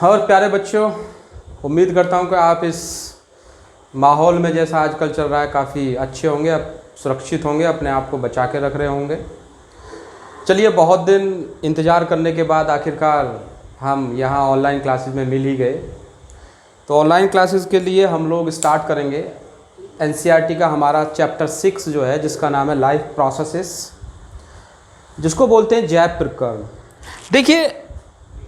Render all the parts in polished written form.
और प्यारे बच्चों, उम्मीद करता हूँ कि आप इस माहौल में जैसा आजकल चल रहा है काफ़ी अच्छे होंगे, आप सुरक्षित होंगे, अपने आप को बचा के रख रहे होंगे। चलिए, बहुत दिन इंतज़ार करने के बाद आखिरकार हम यहाँ ऑनलाइन क्लासेस में मिल ही गए। तो ऑनलाइन क्लासेस के लिए हम लोग स्टार्ट करेंगे एनसीईआरटी का हमारा चैप्टर 6 जो है, जिसका नाम है लाइफ प्रोसेसेस, जिसको बोलते हैं जैव प्रकरण। देखिए,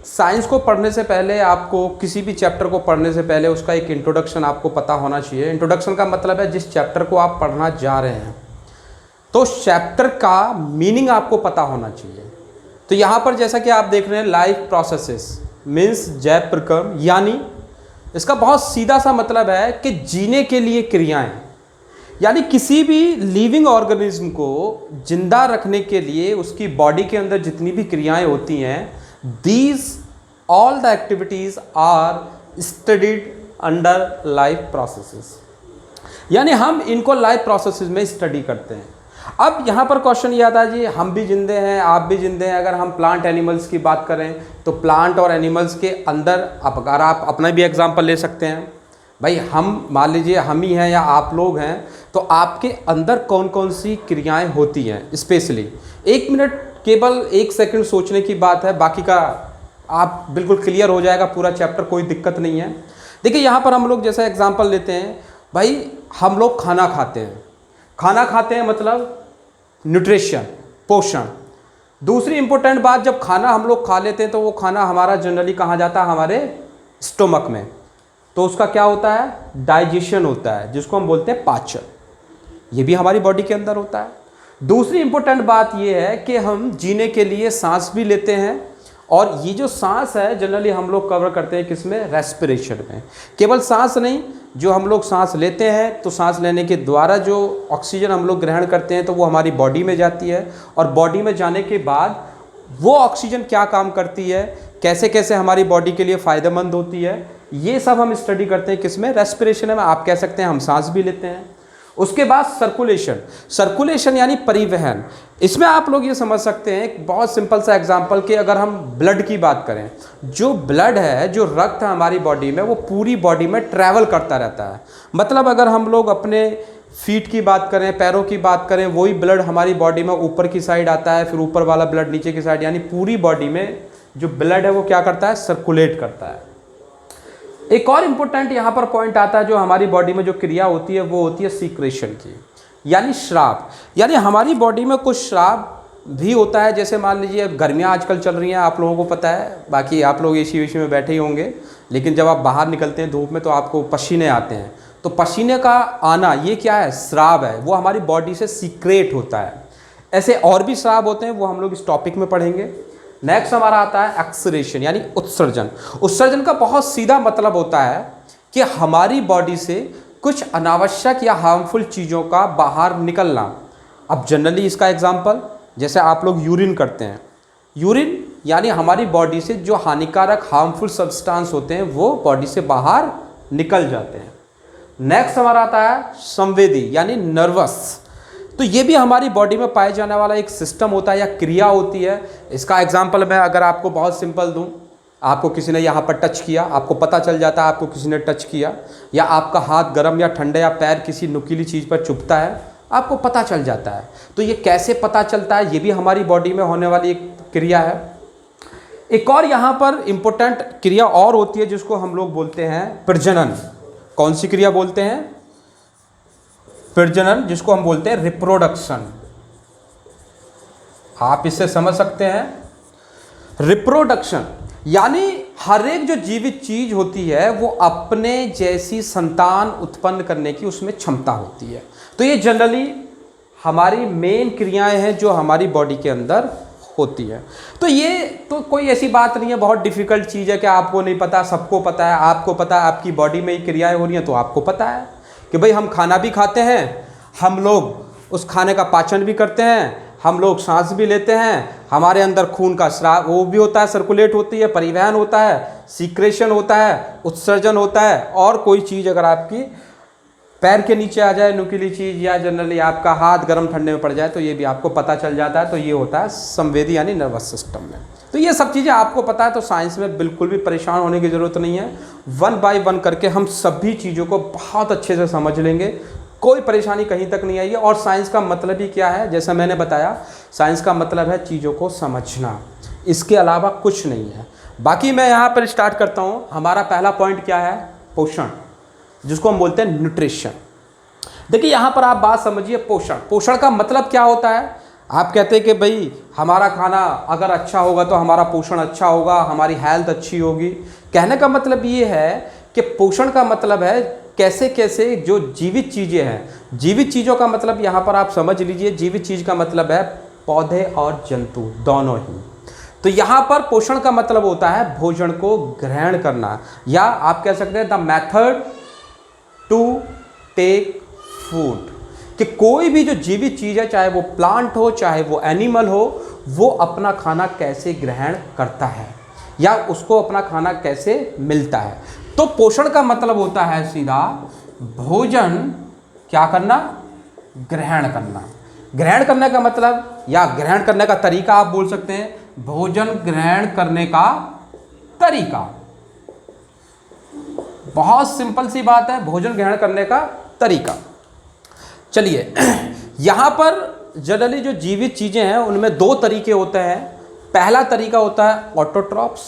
साइंस को पढ़ने से पहले आपको, किसी भी चैप्टर को पढ़ने से पहले उसका एक इंट्रोडक्शन आपको पता होना चाहिए। इंट्रोडक्शन का मतलब है जिस चैप्टर को आप पढ़ना जा रहे हैं तो उस चैप्टर का मीनिंग आपको पता होना चाहिए। तो यहाँ पर जैसा कि आप देख रहे हैं लाइफ प्रोसेसेस मीन्स जैव प्रकरण, यानी इसका बहुत सीधा सा मतलब है कि जीने के लिए क्रियाएं, यानी किसी भी लिविंग ऑर्गेनिज्म को जिंदा रखने के लिए उसकी बॉडी के अंदर जितनी भी क्रियाएं होती हैं, these all the activities are studied under life processes, यानी हम इनको लाइफ प्रोसेसेस में स्टडी करते हैं। अब यहाँ पर क्वेश्चन ये आता है जी, हम भी जिंदे हैं, आप भी जिंदे हैं। अगर हम प्लांट एनिमल्स की बात करें तो प्लांट और एनिमल्स के अंदर, अगर आप अपना भी एग्जांपल ले सकते हैं भाई, हम मान लीजिए हम ही हैं या आप लोग हैं, तो आपके अंदर कौन कौन सी क्रियाएं होती हैं स्पेशली। 1 मिनट, केवल 1 सेकंड सोचने की बात है, बाकी का आप बिल्कुल क्लियर हो जाएगा पूरा चैप्टर, कोई दिक्कत नहीं है। देखिए, यहाँ पर हम लोग जैसा एग्जांपल लेते हैं भाई, हम लोग खाना खाते हैं। खाना खाते हैं मतलब न्यूट्रिशन, पोषण। दूसरी इंपॉर्टेंट बात, जब खाना हम लोग खा लेते हैं तो वो खाना हमारा जनरली कहाँ जाता है, हमारे स्टोमक में। तो उसका क्या होता है, डाइजेशन होता है, जिसको हम बोलते हैं पाचन। ये भी हमारी बॉडी के अंदर होता है। दूसरी इंपॉर्टेंट बात ये है कि हम जीने के लिए सांस भी लेते हैं, और ये जो सांस है जनरली हम लोग कवर करते हैं किसमें, रेस्पिरेशन में। केवल सांस नहीं, जो हम लोग सांस लेते हैं तो सांस लेने के द्वारा जो ऑक्सीजन हम लोग ग्रहण करते हैं तो वो हमारी बॉडी में जाती है, और बॉडी में जाने के बाद वो ऑक्सीजन क्या काम करती है, कैसे कैसे हमारी बॉडी के लिए फ़ायदेमंद होती है, ये सब हम स्टडी करते हैं किसमें, रेस्पिरेशन में। आप कह सकते हैं हम सांस भी लेते हैं। उसके बाद सर्कुलेशन, सर्कुलेशन यानी परिवहन। इसमें आप लोग ये समझ सकते हैं एक बहुत सिंपल सा एग्जांपल कि अगर हम ब्लड की बात करें, जो ब्लड है, जो रक्त है हमारी बॉडी में, वो पूरी बॉडी में ट्रैवल करता रहता है। मतलब अगर हम लोग अपने फीट की बात करें, पैरों की बात करें, वही ब्लड हमारी बॉडी में ऊपर की साइड आता है, फिर ऊपर वाला ब्लड नीचे की साइड, यानी पूरी बॉडी में जो ब्लड है वो क्या करता है, सर्कुलेट करता है। एक और इम्पोर्टेंट यहाँ पर पॉइंट आता है, जो हमारी बॉडी में जो क्रिया होती है वो होती है सीक्रेशन की, यानी श्राव। यानी हमारी बॉडी में कुछ श्राव भी होता है। जैसे मान लीजिए गर्मियाँ आजकल चल रही हैं, आप लोगों को पता है, बाकी आप लोग एसी वेसी में बैठे ही होंगे, लेकिन जब आप बाहर निकलते हैं धूप में तो आपको पसीने आते हैं। तो पसीने का आना ये क्या है, श्राव है, वो हमारी बॉडी से सीक्रेट होता है। ऐसे और भी श्राव होते हैं, वो हम लोग इस टॉपिक में पढ़ेंगे। नेक्स्ट हमारा आता है एक्सक्रीशन, यानी उत्सर्जन। उत्सर्जन का बहुत सीधा मतलब होता है कि हमारी बॉडी से कुछ अनावश्यक या हार्मफुल चीज़ों का बाहर निकलना। अब जनरली इसका एग्जांपल, जैसे आप लोग यूरिन करते हैं, यूरिन यानी हमारी बॉडी से जो हानिकारक हार्मफुल सब्सटेंस होते हैं वो बॉडी से बाहर निकल जाते हैं। नेक्स्ट हमारा आता है संवेदी, यानी नर्वस। तो ये भी हमारी बॉडी में पाए जाने वाला एक सिस्टम होता है या क्रिया होती है। इसका एग्जांपल मैं अगर आपको बहुत सिंपल दूं, आपको किसी ने यहाँ पर टच किया, आपको पता चल जाता है आपको किसी ने टच किया, या आपका हाथ गर्म या ठंडा या पैर किसी नुकीली चीज़ पर चुभता है, आपको पता चल जाता है। तो ये कैसे पता चलता है, ये भी हमारी बॉडी में होने वाली एक क्रिया है। एक और यहाँ पर इम्पोर्टेंट क्रिया और होती है जिसको हम लोग बोलते हैं प्रजनन। कौन सी क्रिया बोलते हैं, प्रजनन, जिसको हम बोलते हैं रिप्रोडक्शन। आप इससे समझ सकते हैं रिप्रोडक्शन यानी हर एक जो जीवित चीज होती है वो अपने जैसी संतान उत्पन्न करने की उसमें क्षमता होती है। तो ये जनरली हमारी मेन क्रियाएं हैं जो हमारी बॉडी के अंदर होती है। तो ये तो कोई ऐसी बात नहीं है, बहुत डिफिकल्ट चीज़ है कि आपको नहीं पता, सबको पता है। आपको पता है आपकी बॉडी में ही क्रियाएं हो रही हैं तो आपको पता है कि भाई हम खाना भी खाते हैं, हम लोग उस खाने का पाचन भी करते हैं, हम लोग सांस भी लेते हैं, हमारे अंदर खून का स्राव वो भी होता है, सर्कुलेट होती है, परिवहन होता है, सीक्रेशन होता है, उत्सर्जन होता है। और कोई चीज़ अगर आपकी पैर के नीचे आ जाए, नुकीली चीज़, या जनरली आपका हाथ गर्म ठंडे में पड़ जाए तो ये भी आपको पता चल जाता है। तो ये होता है संवेदी यानी नर्वस सिस्टम में। तो ये सब चीज़ें आपको पता है, तो साइंस में बिल्कुल भी परेशान होने की ज़रूरत नहीं है। 1 बाय 1 करके हम सभी चीज़ों को बहुत अच्छे से समझ लेंगे, कोई परेशानी कहीं तक नहीं आएगी। और साइंस का मतलब ही क्या है, जैसा मैंने बताया, साइंस का मतलब है चीज़ों को समझना, इसके अलावा कुछ नहीं है। बाकी मैं यहाँ पर स्टार्ट करता हूँ। हमारा पहला पॉइंट क्या है, पोषण, जिसको हम बोलते हैं न्यूट्रिशन। देखिए यहाँ पर आप बात समझिए, पोषण, पोषण का मतलब क्या होता है। आप कहते हैं कि भाई हमारा खाना अगर अच्छा होगा तो हमारा पोषण अच्छा होगा, हमारी हेल्थ अच्छी होगी। कहने का मतलब ये है कि पोषण का मतलब है कैसे कैसे जो जीवित चीज़ें हैं, जीवित चीज़ों का मतलब यहाँ पर आप समझ लीजिए, जीवित चीज़ का मतलब है पौधे और जंतु दोनों ही। तो यहाँ पर पोषण का मतलब होता है भोजन को ग्रहण करना, या आप कह सकते हैं the method to take food, कि कोई भी जो जीवित चीज़ है, चाहे वो प्लांट हो चाहे वो एनिमल हो, वो अपना खाना कैसे ग्रहण करता है या उसको अपना खाना कैसे मिलता है। तो पोषण का मतलब होता है सीधा भोजन क्या करना, ग्रहण करना। ग्रहण करने का मतलब या ग्रहण करने का तरीका आप बोल सकते हैं, भोजन ग्रहण करने का तरीका। बहुत सिंपल सी बात है, भोजन ग्रहण करने का तरीका। चलिए यहाँ पर जनरली जो जीवित चीज़ें हैं उनमें 2 तरीके होते हैं। पहला तरीका होता है ऑटोट्रॉप्स,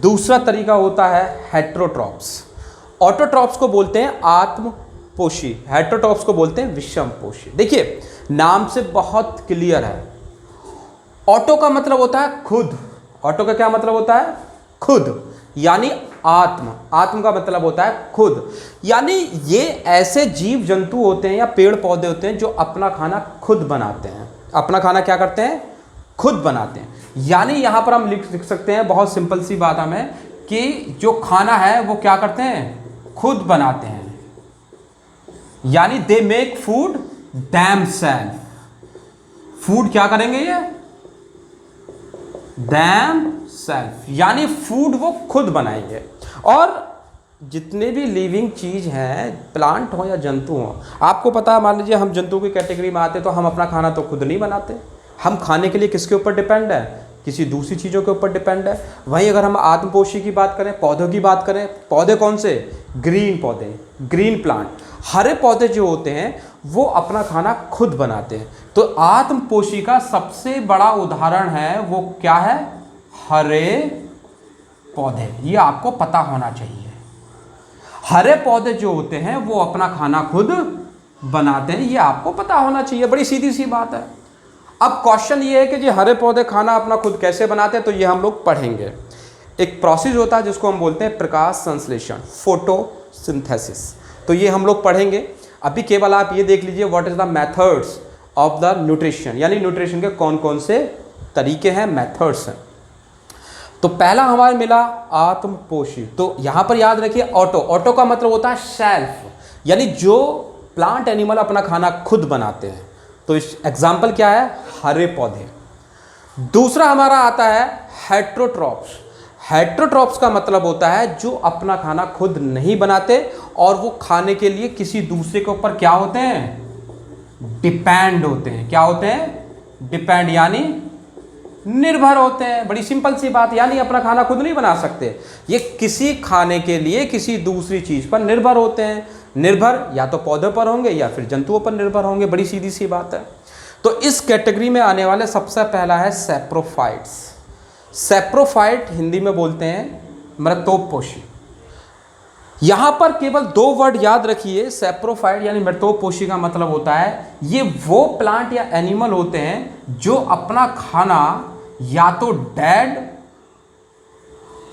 दूसरा तरीका होता है हेट्रोट्रॉप्स। ऑटोट्रॉप्स को बोलते हैं आत्मपोषी, हेट्रोट्रॉप्स को बोलते हैं विषमपोषी। देखिए नाम से बहुत क्लियर है। ऑटो का मतलब होता है खुद, ऑटो का क्या मतलब होता है, खुद, यानी आत्म, आत्म का मतलब होता है खुद, यानी ये ऐसे जीव जंतु होते हैं या पेड़ पौधे होते हैं जो अपना खाना खुद बनाते हैं। अपना खाना क्या करते हैं, खुद बनाते हैं। यानी यहाँ पर हम लिख सकते हैं बहुत सिंपल सी बात हमें, कि जो खाना है वो क्या करते हैं, खुद बनाते हैं। यानी they make food dam self, food क्या करेंगे ये, डैम सेल्फ, यानी फूड वो खुद बनाएंगे। और जितने भी लिविंग चीज़ हैं, प्लांट हो या जंतु हो, आपको पता है, मान लीजिए हम जंतु की कैटेगरी में आते तो हम अपना खाना तो खुद नहीं बनाते, हम खाने के लिए किसके ऊपर डिपेंड है, किसी दूसरी चीज़ों के ऊपर डिपेंड है। वहीं अगर हम आत्मपोषी की बात करें, पौधों की बात करें, पौधे कौन से, ग्रीन पौधे, ग्रीन प्लांट, हरे पौधे जो होते हैं वो अपना खाना खुद बनाते हैं। तो आत्मपोषी का सबसे बड़ा उदाहरण है वो क्या है, हरे पौधे। ये आपको पता होना चाहिए। हरे पौधे जो होते हैं वो अपना खाना खुद बनाते हैं, ये आपको पता होना चाहिए, बड़ी सीधी सी बात है। अब क्वेश्चन ये है कि जी हरे पौधे खाना अपना खुद कैसे बनाते हैं, तो ये हम लोग पढ़ेंगे। एक प्रोसेस होता है जिसको हम बोलते हैं प्रकाश संश्लेषण, फोटोसिंथेसिस, तो ये हम लोग पढ़ेंगे। अभी केवल आप ये देख लीजिए what is the methods of the nutrition, यानी न्यूट्रिशन के कौन कौन से तरीके हैं, मेथड्स हैं। तो पहला हमारे मिला आत्मपोषी, तो यहाँ पर याद रखिए ऑटो, ऑटो का मतलब होता है सेल्फ, यानी जो प्लांट एनिमल अपना खाना खुद बनाते हैं। तो इस एग्जाम्पल क्या है, हरे पौधे। दूसरा हमारा आता है हेट्रोट्रॉप्स। हेट्रोट्रॉप्स का मतलब होता है जो अपना खाना खुद नहीं बनाते और वो खाने के लिए किसी दूसरे के ऊपर क्या होते हैं, डिपेंड होते हैं। क्या होते हैं, डिपेंड, यानी निर्भर होते हैं। बड़ी सिंपल सी बात, यानी अपना खाना खुद नहीं बना सकते, ये किसी खाने के लिए किसी दूसरी चीज पर निर्भर होते हैं। निर्भर या तो पौधे पर होंगे या फिर जंतुओं पर निर्भर होंगे, बड़ी सीधी सी बात है। तो इस कैटेगरी में आने वाले सबसे पहला है सैप्रोफाइट्स। सैप्रोफाइट हिंदी में बोलते हैं मृतोपोषी। यहां पर केवल 2 वर्ड याद रखिए, सैप्रोफाइट यानी मृतोपोषी का मतलब होता है ये वो प्लांट या एनिमल होते हैं जो अपना खाना या तो डेड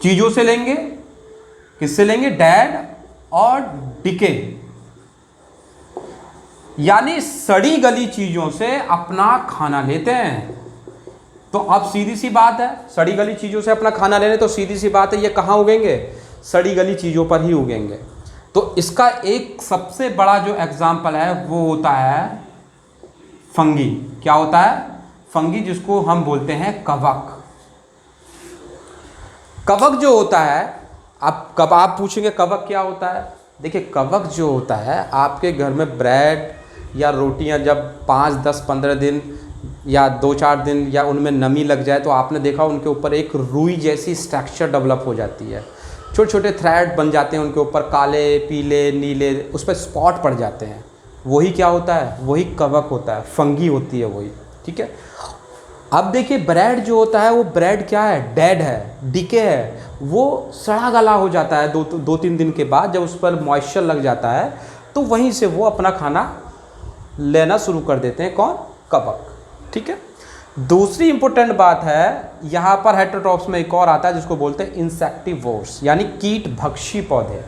चीजों से लेंगे, किससे लेंगे, डेड और डिके, यानी सड़ी गली चीजों से अपना खाना लेते हैं। तो अब सीधी सी बात है, सड़ी गली चीजों से अपना खाना लेने, तो सीधी सी बात है ये कहाँ उगेंगे, सड़ी गली चीजों पर ही उगेंगे। तो इसका एक सबसे बड़ा जो एग्जाम्पल है वो होता है फंगी। क्या होता है, फंगी, जिसको हम बोलते हैं कवक। कवक जो होता है, कब आप पूछेंगे कवक क्या होता है, देखिए कवक जो होता है आपके घर में ब्रेड या रोटियां जब 5, 10, 15 दिन या 2-4 दिन या उनमें नमी लग जाए तो आपने देखा उनके ऊपर एक रुई जैसी स्ट्रक्चर डेवलप हो जाती है, छोटे छोटे थ्रेड बन जाते हैं उनके ऊपर, काले पीले नीले उस पर स्पॉट पड़ जाते हैं। वही क्या होता है, वही कवक होता है, फंगी होती है वही, ठीक है। अब देखिए ब्रेड जो होता है वो ब्रेड क्या है, डेड है, डिके है, वो सड़ा गला हो जाता है 2-3 दिन के बाद। जब उस पर मॉइस्चर लग जाता है तो वहीं से वो अपना खाना लेना शुरू कर देते हैं, कौन, कवक, ठीक है। दूसरी इंपॉर्टेंट बात है, यहाँ पर हेटेरोट्रॉप्स में एक और आता है जिसको बोलते हैं इंसेक्टिवोर्स, यानी कीट भक्षी पौधे।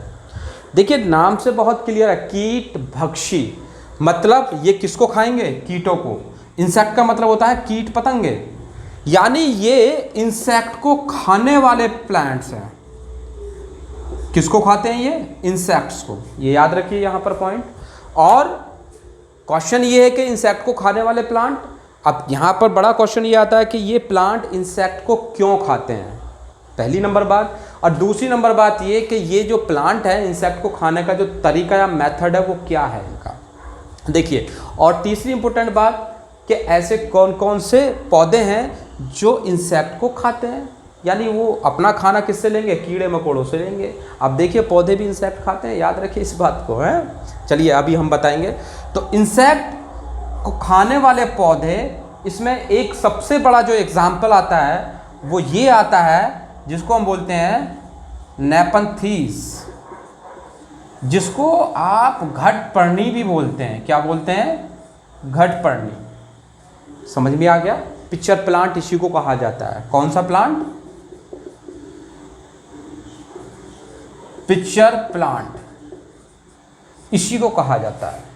देखिए नाम से बहुत क्लियर है, कीट भक्षी मतलब ये किसको खाएंगे, कीटों को। इंसेक्ट का मतलब होता है कीट पतंगे, यानी ये इंसेक्ट को खाने वाले प्लांट्स हैं। किसको खाते हैं ये, इंसेक्ट्स को, ये याद रखिए यहाँ पर पॉइंट। और क्वेश्चन ये है कि इंसेक्ट को खाने वाले प्लांट, अब यहाँ पर बड़ा क्वेश्चन ये आता है कि ये प्लांट इंसेक्ट को क्यों खाते हैं, पहली नंबर बात। और दूसरी नंबर बात ये कि ये जो प्लांट है इंसेक्ट को खाने का जो तरीका या मेथड है वो क्या है इनका, देखिए। और तीसरी इंपॉर्टेंट बात कि ऐसे कौन कौन से पौधे हैं जो इंसेक्ट को खाते हैं, यानी वो अपना खाना किससे लेंगे, कीड़े मकोड़ों से लेंगे। अब देखिए पौधे भी इंसेक्ट खाते हैं, याद रखिए इस बात को, है। चलिए अभी हम बताएंगे। तो इंसेक्ट को खाने वाले पौधे, इसमें एक सबसे बड़ा जो एग्जाम्पल आता है वो ये आता है जिसको हम बोलते हैं नेपंथीस, जिसको आप घटपर्णी भी बोलते हैं। क्या बोलते हैं, घटपर्णी। समझ में आ गया, पिक्चर प्लांट इसी को कहा जाता है। कौन सा प्लांट, पिक्चर प्लांट, इसी को कहा जाता है।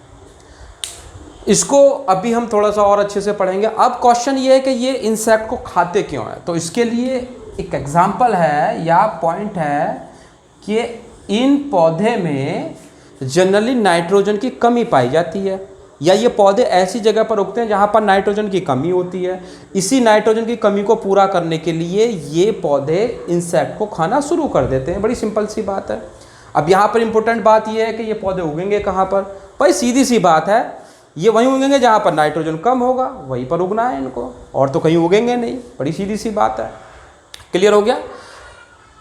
इसको अभी हम थोड़ा सा और अच्छे से पढ़ेंगे। अब क्वेश्चन ये है कि ये इंसेक्ट को खाते क्यों है, तो इसके लिए एक एग्जाम्पल है या पॉइंट है कि इन पौधे में जनरली नाइट्रोजन की कमी पाई जाती है, या ये पौधे ऐसी जगह पर उगते हैं जहाँ पर नाइट्रोजन की कमी होती है। इसी नाइट्रोजन की कमी को पूरा करने के लिए ये पौधे इंसेक्ट को खाना शुरू कर देते हैं। बड़ी सिंपल सी बात है। अब यहाँ पर इंपॉर्टेंट बात ये है कि ये पौधे उगेंगे कहाँ पर, भाई सीधी सी बात है, ये वहीं उगेंगे जहाँ पर नाइट्रोजन कम होगा, वहीं पर उगना है इनको, और तो कहीं उगेंगे नहीं। बड़ी सीधी सी बात है, क्लियर हो गया।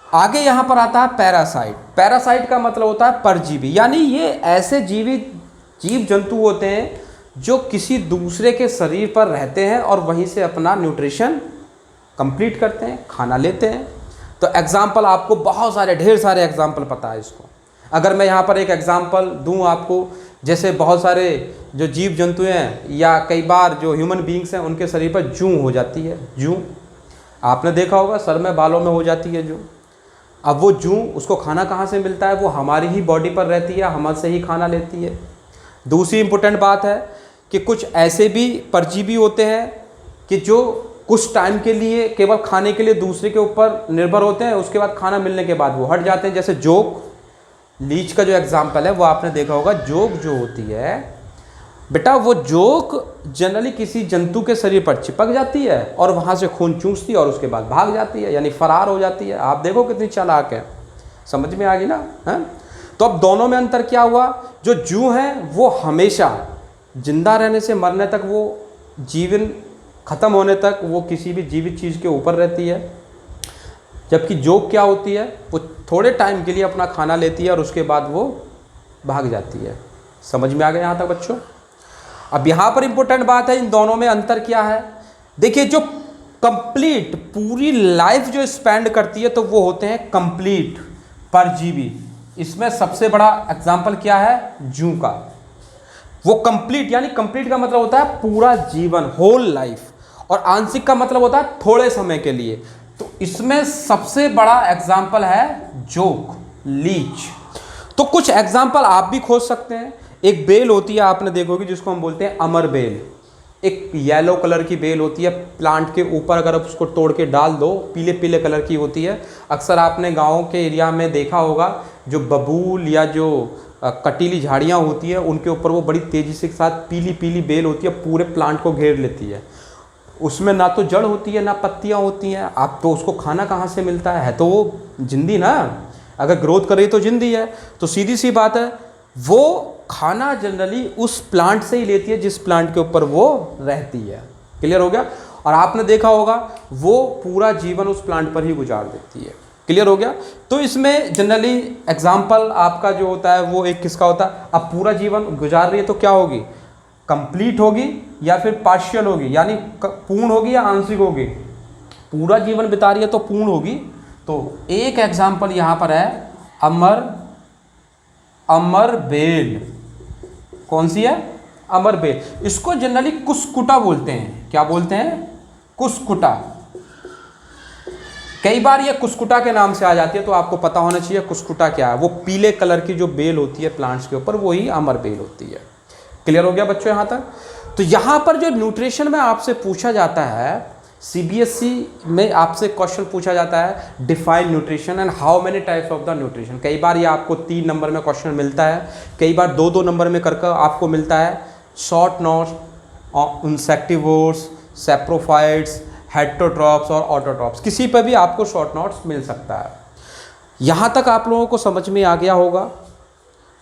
आगे यहाँ पर आता है पैरासाइट। पैरासाइट का मतलब होता है परजीवी, यानी ये ऐसे जीव जंतु होते हैं जो किसी दूसरे के शरीर पर रहते हैं और वहीं से अपना न्यूट्रिशन कंप्लीट करते हैं, खाना लेते हैं। तो एग्जाम्पल आपको बहुत सारे, ढेर सारे एग्जाम्पल पता है इसको। अगर मैं यहाँ पर एक एग्जाम्पल दूँ आपको, जैसे बहुत सारे जो जीव जंतु हैं या कई बार जो ह्यूमन बींग्स हैं उनके शरीर पर जूं हो जाती है। जूं आपने देखा होगा, सर में बालों में हो जाती है जूं। अब वो जूं, उसको खाना कहाँ से मिलता है, वो हमारी ही बॉडी पर रहती है, हमारे से ही खाना लेती है। दूसरी इंपॉर्टेंट बात है कि कुछ ऐसे भी परजीवी होते हैं कि जो कुछ टाइम के लिए केवल खाने के लिए दूसरे के ऊपर निर्भर होते हैं, उसके बाद खाना मिलने के बाद वो हट जाते हैं। जैसे जोक, लीच का जो एग्जाम्पल है वो आपने देखा होगा। जोक जो होती है बेटा, वो जोक जनरली किसी जंतु के शरीर पर चिपक जाती है और वहाँ से खून चूसती है और उसके बाद भाग जाती है, यानी फरार हो जाती है। आप देखो कितनी चालाक है, समझ में आ गई ना, है? तो अब दोनों में अंतर क्या हुआ, जो जू है वो हमेशा जिंदा रहने से मरने तक, वो जीवन खत्म होने तक वो किसी भी जीवित चीज़ के ऊपर रहती है, जबकि जोक क्या होती है, वो थोड़े टाइम के लिए अपना खाना लेती है और उसके बाद वो भाग जाती है। समझ में आ गया यहाँ तक बच्चों। अब यहाँ पर इंपॉर्टेंट बात है, इन दोनों में अंतर क्या है। देखिए जो कंप्लीट पूरी लाइफ जो स्पेंड करती है तो वो होते हैं कंप्लीट परजीवी। इसमें सबसे बड़ा एग्जाम्पल क्या है, जू का। वो कंप्लीट, यानी कंप्लीट का मतलब होता है पूरा जीवन, होल लाइफ, और आंशिक का मतलब होता है थोड़े समय के लिए। तो इसमें सबसे बड़ा एग्जाम्पल है जोक, लीच। तो कुछ एग्जाम्पल आप भी खोज सकते हैं। एक बेल होती है, आपने देखोगे, जिसको हम बोलते हैं अमर बेल। एक येलो कलर की बेल होती है, प्लांट के ऊपर अगर आप उसको तोड़ के डाल दो, पीले पीले कलर की होती है। अक्सर आपने गाँव के एरिया में देखा होगा, जो बबूल या जो कटीली झाड़ियाँ होती है उनके ऊपर वो बड़ी तेज़ी से साथ पीली पीली बेल होती है, पूरे प्लांट को घेर लेती है। उसमें ना तो जड़ होती है ना पत्तियाँ होती हैं। आप तो उसको खाना कहाँ से मिलता है तो वो जिंदी ना, अगर ग्रोथ कर रही तो जिंदी है। तो सीधी सी बात है, वो खाना जनरली उस प्लांट से ही लेती है जिस प्लांट के ऊपर वो रहती है। क्लियर हो गया। और आपने देखा होगा वो पूरा जीवन उस प्लांट पर ही गुजार देती है। क्लियर हो गया। तो इसमें जनरली एग्जाम्पल आपका जो होता है वो एक किसका होता है, अब पूरा जीवन गुजार रही है तो क्या होगी, कंप्लीट होगी या फिर पार्शियल होगी, यानी पूर्ण होगी या आंशिक होगी। पूरा जीवन बिता रही है तो पूर्ण होगी। तो एक एग्जाम्पल यहाँ पर है अमर बेल। कौन सी है, अमर बेल। इसको जनरली कुस्कुटा बोलते हैं। क्या बोलते हैं, कुस्कुटा। कई बार ये कुस्कुटा के नाम से आ जाती है, तो आपको पता होना चाहिए कुस्कुटा क्या है। वो पीले कलर की जो बेल होती है प्लांट्स के ऊपर, वही अमर बेल होती है। क्लियर हो गया बच्चों यहाँ तक। तो यहाँ पर जो न्यूट्रिशन में आपसे पूछा जाता है, सीबीएसई में आपसे क्वेश्चन पूछा जाता है define nutrition and how many types of the nutrition. कई बार ये आपको 3 नंबर में क्वेश्चन मिलता है, कई बार 2-2 नंबर में करके आपको मिलता है। शॉर्ट नोट्स, इंसेक्टिवोर्स, सैप्रोफाइट्स, हेटेरोट्रॉप्स और ऑटोट्रॉप्स, किसी पर भी आपको शॉर्ट नोट्स मिल सकता है। यहाँ तक आप लोगों को समझ में आ गया होगा,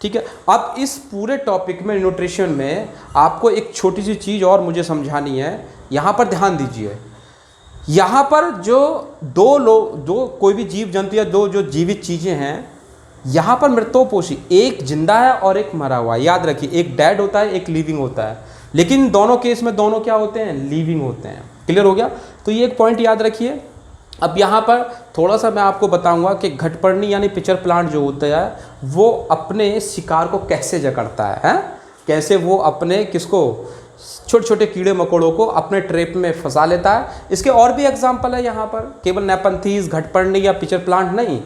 ठीक है। अब इस पूरे टॉपिक में न्यूट्रिशन में आपको एक छोटी सी चीज़ और मुझे समझानी है। यहाँ पर ध्यान दीजिए, यहाँ पर जो दो कोई भी जीव जंतु या दो जो जीवित चीज़ें हैं, यहाँ पर मृतोपोषी, एक जिंदा है और एक मरा हुआ है। याद रखिए, एक डेड होता है, एक लिविंग होता है, लेकिन दोनों केस में दोनों क्या होते हैं, लिविंग होते हैं। क्लियर हो गया। तो ये एक पॉइंट याद रखिए। अब यहाँ पर थोड़ा सा मैं आपको बताऊंगा कि घटपर्णी यानी पिचर प्लांट जो होता है वो अपने शिकार को कैसे जकड़ता है? कैसे वो अपने किसको, छोटे छोटे कीड़े मकोड़ों को अपने ट्रैप में फंसा लेता है। इसके और भी एग्जाम्पल है यहाँ पर, केवल नेपंथीज, घटपर्णी या पिचर प्लांट नहीं,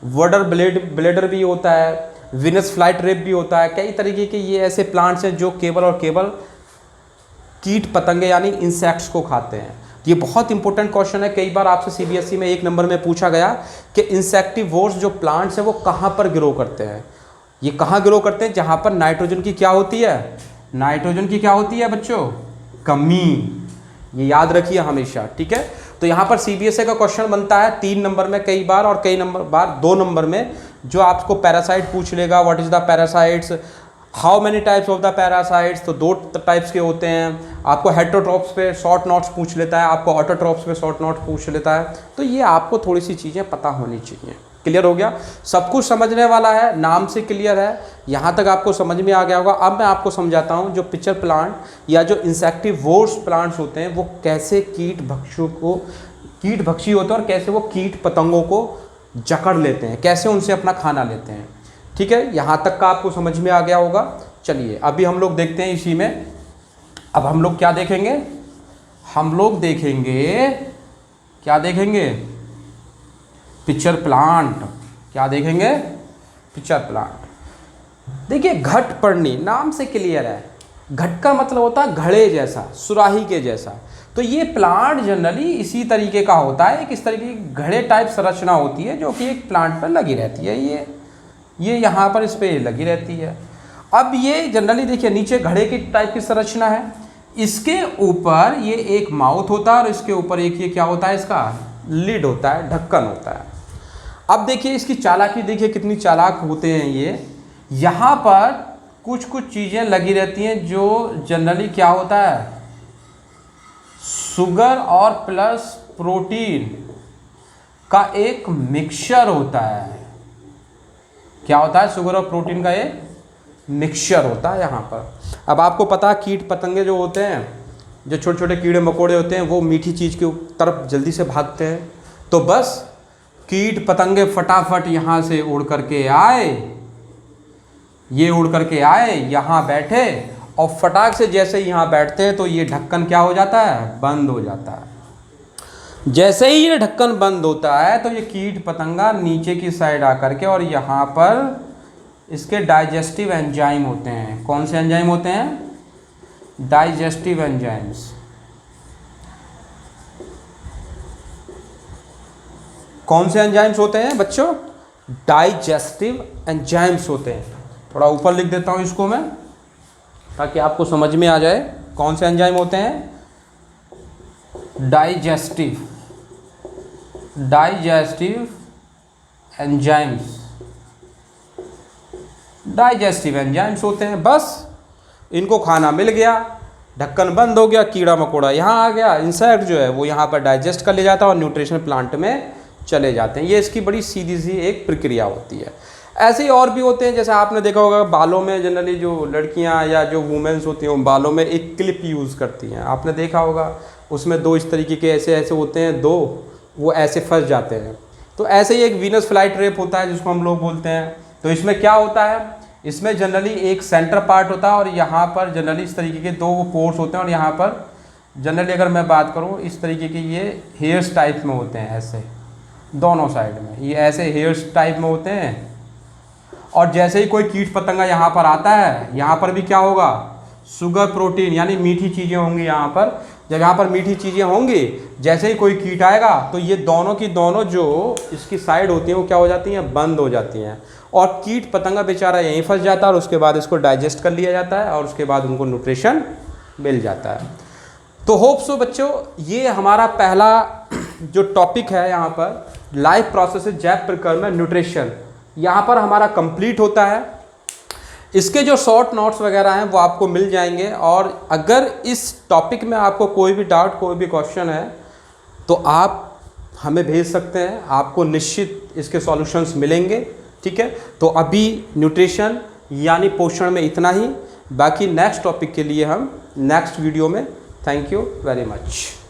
वाटर ब्लेडर भी होता है, विनस फ्लाई ट्रैप भी होता है। कई तरीके के ये ऐसे प्लांट्स हैं जो केवल और केवल कीट पतंगे यानी इंसेक्ट्स को खाते हैं। ये बहुत इंपॉर्टेंट क्वेश्चन है, कई बार आपसे सीबीएसई में 1 नंबर में पूछा गया कि इंसेक्टिवोर्स जो प्लांट्स हैं वो कहाँ पर ग्रो करते हैं। ये कहाँ ग्रो करते हैं, जहाँ पर नाइट्रोजन की क्या होती है, नाइट्रोजन की क्या होती है बच्चों, कमी। ये याद रखिए हमेशा, ठीक है। तो यहाँ पर सीबीएसई का क्वेश्चन बनता है 3 नंबर में कई बार, और कई नंबर बार 2 नंबर में, जो आपको पैरासाइट पूछ लेगा। What is the parasites, how many types of the parasites, तो 2 टाइप्स के होते हैं। आपको हेटेरोट्रॉप्स पे शॉर्ट नोट्स पूछ लेता है, आपको ऑटोट्रॉप्स पे शॉर्ट नोट पूछ लेता है। तो ये आपको थोड़ी सी चीज़ें पता होनी चाहिए। क्लियर हो गया, सब कुछ समझने वाला है, नाम से क्लियर है, यहाँ तक आपको समझ में आ गया होगा। अब मैं आपको समझाता हूँ जो पिचर प्लांट या जो इंसेक्टिवोर्स प्लांट्स होते हैं वो कैसे कीट भक्षी होते हैं और कैसे वो कीट पतंगों को जकड़ लेते हैं, कैसे उनसे अपना खाना लेते हैं। ठीक है, यहाँ तक का आपको समझ में आ गया होगा। चलिए अभी हम लोग देखते हैं इसी में, अब हम लोग क्या देखेंगे, हम लोग देखेंगे क्या देखेंगे, पिचर प्लांट। क्या देखेंगे, पिचर प्लांट। देखिए घटपर्णी नाम से क्लियर है, घट का मतलब होता है घड़े जैसा, सुराही के जैसा। तो ये प्लांट जनरली इसी तरीके का होता है, एक इस तरीके की घड़े टाइप संरचना होती है जो कि एक प्लांट पर लगी रहती है। ये यहाँ पर इस पर लगी रहती है। अब ये जनरली देखिए नीचे घड़े की टाइप की संरचना है, इसके ऊपर ये एक माउथ होता है और इसके ऊपर एक ये क्या होता है, इसका लिड होता है, ढक्कन होता है। अब देखिए इसकी चालाकी, देखिए कितनी चालाक होते हैं ये। यहाँ पर कुछ कुछ चीज़ें लगी रहती हैं जो जनरली क्या होता है, शुगर और प्लस प्रोटीन का एक मिक्सचर होता है। क्या होता है, शुगर और प्रोटीन का एक मिक्सचर होता है यहाँ पर। अब आपको पता है कीट पतंगे जो होते हैं, जो छोटे छोटे कीड़े मकोड़े होते हैं, वो मीठी चीज़ की तरफ जल्दी से भागते हैं। तो बस कीट पतंगे फटाफट यहाँ से उड़ करके आए, ये उड़ करके आए, यहाँ बैठे, और फटाक से जैसे यहाँ बैठते हैं तो ये ढक्कन क्या हो जाता है, बंद हो जाता है। जैसे ही ये ढक्कन बंद होता है तो ये कीट पतंगा नीचे की साइड आकर के, और यहाँ पर इसके डाइजेस्टिव एंजाइम होते हैं। कौन से एंजाइम होते हैं, डाइजेस्टिव एंजाइम्स। कौन से एंजाइम्स होते हैं बच्चों, डाइजेस्टिव एंजाइम्स होते हैं। थोड़ा ऊपर लिख देता हूँ इसको मैं ताकि आपको समझ में आ जाए कौन से एंजाइम होते हैं, डाइजेस्टिव एंजाइम्स, डाइजेस्टिव एंजाइम्स होते हैं। बस इनको खाना मिल गया, ढक्कन बंद हो गया, कीड़ा मकोड़ा यहाँ आ गया, इंसेक्ट जो है वो यहाँ पर डाइजेस्ट कर ले जाता है और न्यूट्रिशन प्लांट में चले जाते हैं। ये इसकी बड़ी सीधी सी एक प्रक्रिया होती है। ऐसे ही और भी होते हैं, जैसे आपने देखा होगा बालों में जनरली जो लड़कियां या जो वुमेन्स होती हैं वो बालों में एक क्लिप यूज़ करती हैं, आपने देखा होगा। उसमें दो इस तरीके के ऐसे ऐसे होते हैं, दो वो ऐसे फंस जाते हैं। तो ऐसे ही एक वीनस फ्लाई ट्रैप होता है जिसको हम लोग बोलते हैं। तो इसमें क्या होता है, इसमें जनरली एक सेंटर पार्ट होता है और यहाँ पर जनरली इस तरीके के दो पोर्स होते हैं और यहाँ पर जनरली अगर मैं बात करूँ इस तरीके के ये हेयर्स टाइप में होते हैं, ऐसे दोनों साइड में ये ऐसे हेयर्स टाइप में होते हैं। और जैसे ही कोई कीट पतंगा यहाँ पर आता है, यहाँ पर भी क्या होगा, शुगर प्रोटीन यानी मीठी चीज़ें होंगी यहाँ पर। जब यहाँ पर मीठी चीज़ें होंगी, जैसे ही कोई कीट आएगा तो ये दोनों की दोनों जो इसकी साइड होती हैं वो क्या हो जाती हैं, बंद हो जाती हैं और कीट पतंगा बेचारा यहीं फंस जाता है और उसके बाद इसको डाइजेस्ट कर लिया जाता है और उसके बाद उनको न्यूट्रिशन मिल जाता है। तो होप सो बच्चों, ये हमारा पहला जो टॉपिक है यहाँ पर लाइफ प्रोसेस जैव प्रक्रिया में न्यूट्रिशन, यहाँ पर हमारा कंप्लीट होता है। इसके जो शॉर्ट नोट्स वगैरह हैं वो आपको मिल जाएंगे और अगर इस टॉपिक में आपको कोई भी डाउट, कोई भी क्वेश्चन है तो आप हमें भेज सकते हैं, आपको निश्चित इसके सॉल्यूशंस मिलेंगे। ठीक है, तो अभी न्यूट्रिशन यानी पोषण में इतना ही, बाकी नेक्स्ट टॉपिक के लिए हम नेक्स्ट वीडियो में। Thank you very much.